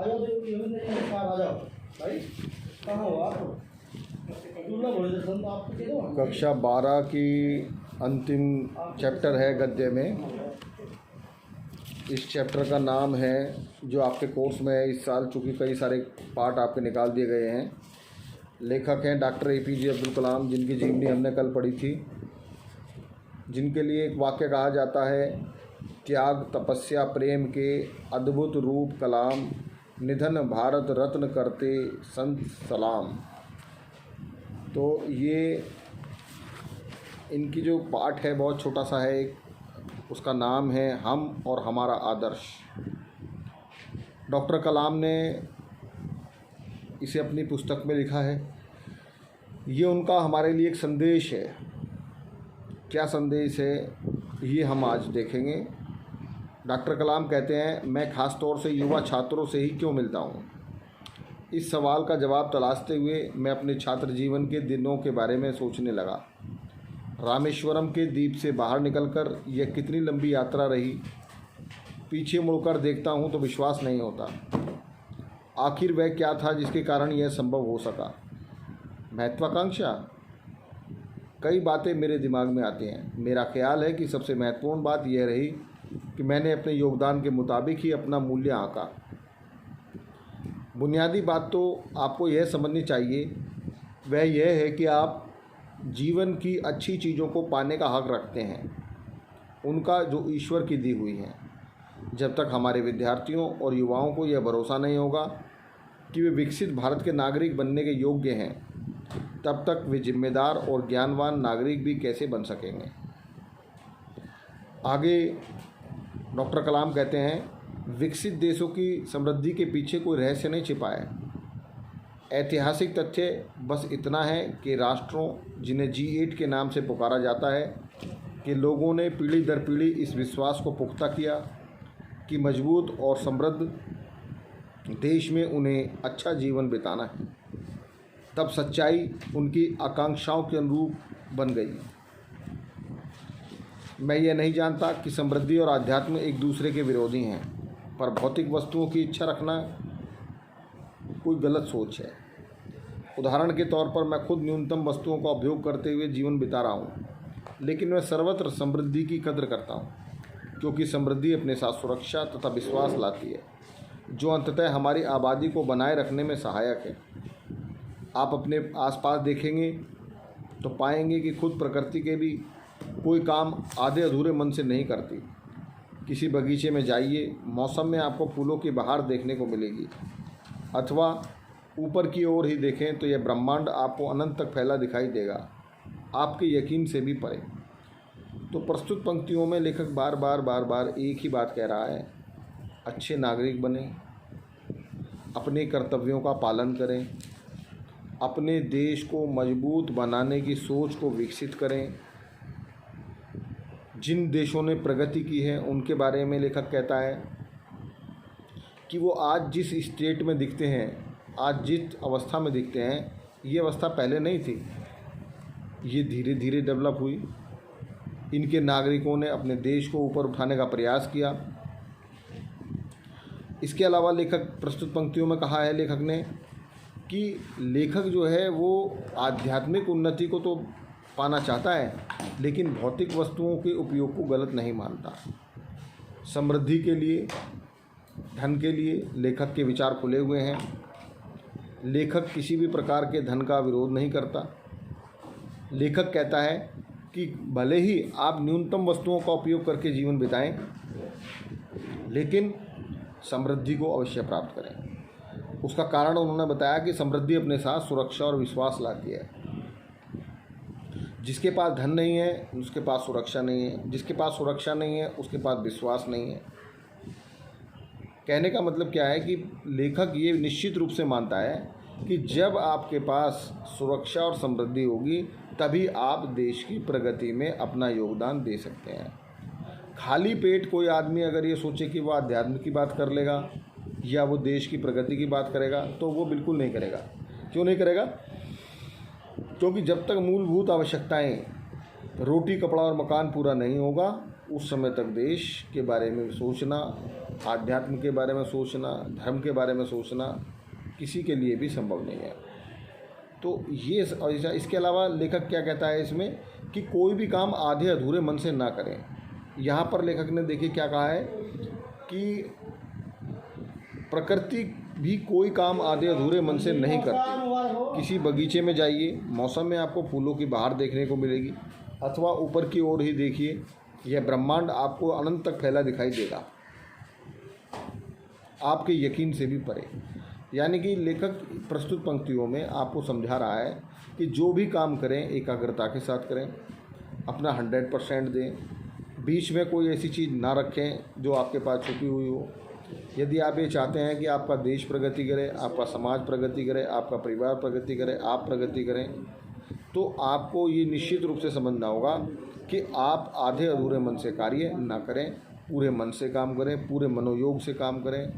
आ जाओ, आ जाओ भाई, कहाँ हो आप? कक्षा 12 की अंतिम चैप्टर है गद्य में। इस चैप्टर का नाम है, जो आपके कोर्स में है इस साल, चूँकि कई सारे पार्ट आपके निकाल दिए गए हैं। लेखक हैं डॉक्टर APJ अब्दुल कलाम, जिनकी जीवनी हमने कल पढ़ी थी, जिनके लिए एक वाक्य कहा जाता है, त्याग तपस्या प्रेम के अद्भुत रूप कलाम, निधन भारत रत्न करते संत सलाम। तो ये इनकी जो पाठ है बहुत छोटा सा है, एक उसका नाम है हम और हमारा आदर्श। डॉक्टर कलाम ने इसे अपनी पुस्तक में लिखा है। ये उनका हमारे लिए एक संदेश है। क्या संदेश है ये हम आज देखेंगे। डॉक्टर कलाम कहते हैं, मैं ख़ास तौर से युवा छात्रों से ही क्यों मिलता हूँ। इस सवाल का जवाब तलाशते हुए मैं अपने छात्र जीवन के दिनों के बारे में सोचने लगा। रामेश्वरम के द्वीप से बाहर निकलकर यह कितनी लंबी यात्रा रही। पीछे मुड़कर देखता हूँ तो विश्वास नहीं होता। आखिर वह क्या था जिसके कारण यह संभव हो सका। महत्वाकांक्षा। कई बातें मेरे दिमाग में आती हैं। मेरा ख्याल है कि सबसे महत्वपूर्ण बात यह रही कि मैंने अपने योगदान के मुताबिक ही अपना मूल्य आंका। बुनियादी बात तो आपको यह समझनी चाहिए, वह यह है कि आप जीवन की अच्छी चीज़ों को पाने का हक रखते हैं, उनका जो ईश्वर की दी हुई है। जब तक हमारे विद्यार्थियों और युवाओं को यह भरोसा नहीं होगा कि वे विकसित भारत के नागरिक बनने के योग्य हैं, तब तक वे जिम्मेदार और ज्ञानवान नागरिक भी कैसे बन सकेंगे। आगे डॉक्टर कलाम कहते हैं, विकसित देशों की समृद्धि के पीछे कोई रहस्य नहीं छिपा है। ऐतिहासिक तथ्य बस इतना है कि राष्ट्रों जिन्हें G8 के नाम से पुकारा जाता है, कि लोगों ने पीढ़ी दर पीढ़ी इस विश्वास को पुख्ता किया कि मजबूत और समृद्ध देश में उन्हें अच्छा जीवन बिताना है। तब सच्चाई उनकी आकांक्षाओं के अनुरूप बन गई। मैं ये नहीं जानता कि समृद्धि और अध्यात्म एक दूसरे के विरोधी हैं, पर भौतिक वस्तुओं की इच्छा रखना कोई गलत सोच है। उदाहरण के तौर पर मैं खुद न्यूनतम वस्तुओं का उपयोग करते हुए जीवन बिता रहा हूँ, लेकिन मैं सर्वत्र समृद्धि की कद्र करता हूँ, क्योंकि समृद्धि अपने साथ सुरक्षा तथा विश्वास लाती है, जो अंततः हमारी आबादी को बनाए रखने में सहायक है। आप अपने आसपास देखेंगे तो पाएंगे कि खुद प्रकृति के भी कोई काम आधे अधूरे मन से नहीं करती। किसी बगीचे में जाइए, मौसम में आपको फूलों की बहार देखने को मिलेगी, अथवा ऊपर की ओर ही देखें तो यह ब्रह्मांड आपको अनंत तक फैला दिखाई देगा, आपके यकीन से भी परे। तो प्रस्तुत पंक्तियों में लेखक बार बार एक ही बात कह रहा है, अच्छे नागरिक बने, अपने कर्तव्यों का पालन करें, अपने देश को मजबूत बनाने की सोच को विकसित करें। जिन देशों ने प्रगति की है उनके बारे में लेखक कहता है कि वो आज जिस स्टेट में दिखते हैं, आज जिस अवस्था में दिखते हैं, ये अवस्था पहले नहीं थी। ये धीरे धीरे डेवलप हुई। इनके नागरिकों ने अपने देश को ऊपर उठाने का प्रयास किया। इसके अलावा लेखक प्रस्तुत पंक्तियों में कहा है लेखक ने कि लेखक जो है वो आध्यात्मिक उन्नति को तो पाना चाहता है, लेकिन भौतिक वस्तुओं के उपयोग को गलत नहीं मानता। समृद्धि के लिए, धन के लिए लेखक के विचार खुले हुए हैं। लेखक किसी भी प्रकार के धन का विरोध नहीं करता। लेखक कहता है कि भले ही आप न्यूनतम वस्तुओं का उपयोग करके जीवन बिताएं, लेकिन समृद्धि को अवश्य प्राप्त करें। उसका कारण उन्होंने बताया कि समृद्धि अपने साथ सुरक्षा और विश्वास लाती है। जिसके पास धन नहीं है उसके पास सुरक्षा नहीं है, जिसके पास सुरक्षा नहीं है उसके पास विश्वास नहीं है। कहने का मतलब क्या है कि लेखक ये निश्चित रूप से मानता है कि जब आपके पास सुरक्षा और समृद्धि होगी, तभी आप देश की प्रगति में अपना योगदान दे सकते हैं। खाली पेट कोई आदमी अगर ये सोचे कि वह अध्यात्म की बात कर लेगा या वो देश की प्रगति की बात करेगा, तो वो बिल्कुल नहीं करेगा। क्यों नहीं करेगा? क्योंकि जब तक मूलभूत आवश्यकताएं, रोटी कपड़ा और मकान पूरा नहीं होगा, उस समय तक देश के बारे में सोचना, आध्यात्म के बारे में सोचना, धर्म के बारे में सोचना किसी के लिए भी संभव नहीं है। तो ये इसके अलावा लेखक क्या कहता है इसमें कि कोई भी काम आधे अधूरे मन से ना करें। यहाँ पर लेखक ने देखिए क्या कहा है कि प्रकृति भी कोई काम आधे अधूरे मन से नहीं करती। किसी बगीचे में जाइए, मौसम में आपको फूलों की बहार देखने को मिलेगी, अथवा ऊपर की ओर ही देखिए, यह ब्रह्मांड आपको अनंत तक फैला दिखाई देगा, आपके यकीन से भी परे। यानी कि लेखक प्रस्तुत पंक्तियों में आपको समझा रहा है कि जो भी काम करें एकाग्रता के साथ करें, अपना 100% दें, बीच में कोई ऐसी चीज़ ना रखें जो आपके पास छुपी हुई हो। यदि आप ये चाहते हैं कि आपका देश प्रगति करे, आपका समाज प्रगति करे, आपका परिवार प्रगति करे, आप प्रगति करें, तो आपको ये निश्चित रूप से समझना होगा कि आप आधे अधूरे मन से कार्य ना करें, पूरे मन से काम करें, पूरे मनोयोग से काम करें,